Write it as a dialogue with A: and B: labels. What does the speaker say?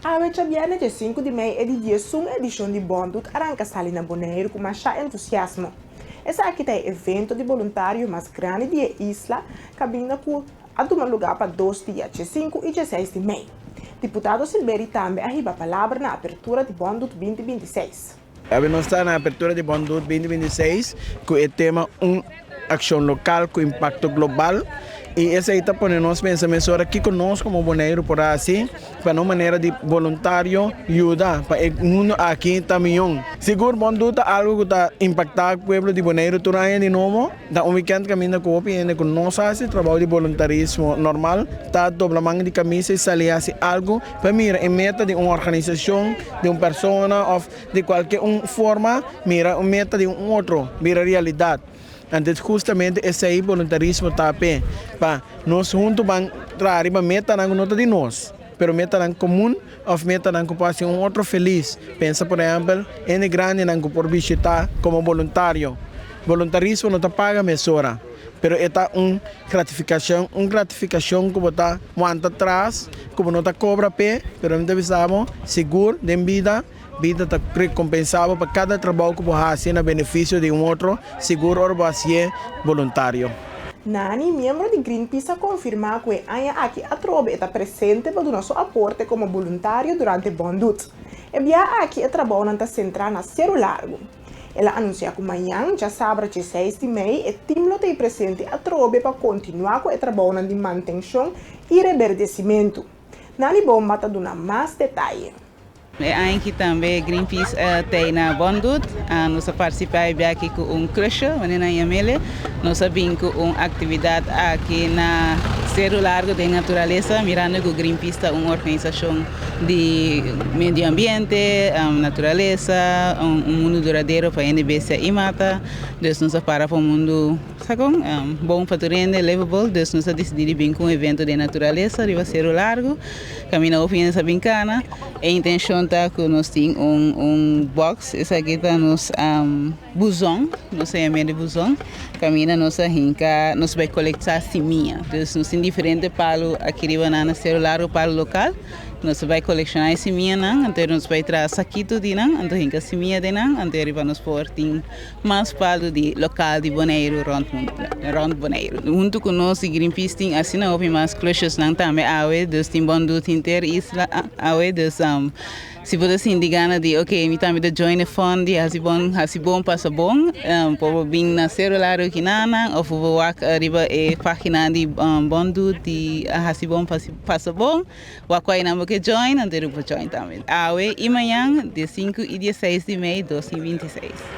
A: A fecha viene de 5 de maio é de dia uma edição de Bondut arranca Salina Bonaire com mais entusiasmo. Esse aqui é o evento de voluntário mais grande de isla, cabina com a lugar para 2 dias, de 5 e 16 de maio. Deputado Silveri também arriba a palavra na abertura de Bondut 2026.
B: Nós estamos na abertura de Bondut 2026 com o tema ação local com impacto global. E essa aí está ponendo nós pensamentos aqui conosco como Bonaire por assim, para uma maneira de voluntário ajuda para o mundo aqui também. Seguro Bondut algo que está impactar o povo de Bonaire durante de novo, da weekend caminha com o PN com nós esse trabalho de voluntarismo normal, está doblamento de camisa e sair assim algo para mira em meta de uma organização, de uma persona ou de qualquer forma, mira meta de outro, mira realidade. Então, justamente esse aí voluntarismo está para nós juntos vamos trazer uma meta na nota de nós, pero meta na comum ou meta na ocupação outro feliz. Pensa por exemplo em grande na por visitar como voluntário. Voluntarismo não te paga mesura, pero é gratificação como está muito atrás, como não te cobra pero não avisamos seguro de vida está recompensado para cada trabalho que você faz no benefício de outro, seguro ou você voluntário.
A: Nani, membro de Greenpeace, confirma que aqui a Trobe está presente para o nosso aporte como voluntário durante Bondut. E bia aqui a trabalho na central na Cerro Largo. Ela anuncia que amanhã, já sábado 16 de maio, o time está presente a Trobe para continuar com o trabalho de manutenção e reverdecimento. Nani Bomba está dando mais detalhes.
C: Aqui também Greenpeace tem na Bondut, nós participamos aqui com crusher, na Yamele, nós vimos com uma atividade aqui na Cerro Largo de Natureza, mirando que o Greenpeace é uma organização de meio ambiente, natureza, mundo duradouro para a NBC e mata, então nós para um mundo bom para o livable, então nós decidimos vir com um evento de natureza, de Cerro Largo, caminhar o fim dessa brincana, a intenção está que nós temos box, esse aqui está nos busão, nós chamamos de busão, caminha nossa rinca, nós vai coletar seminha, então nós temos diferentes palos aqui na Cerro Largo, palo local, nós vai colecionar seminha, então nós vai trazer saquito de então rinca seminha de então nós pôr mais palos de local de Bonaire, rond Bonaire. Junto com nós Greenpeace tem assim não houve mais clushes também awe, dus tem Bondut inter isla awe, dus se você indicar de ok, me também de join a fund, hasi bom passa bom, por vir na Cerro Largo aqui ou vou arriba e página de Bondut de hasi bom passa bom, o qual não que join, então eu vou join também. Awe e amanhã de 5 e 16 de maio de 2026.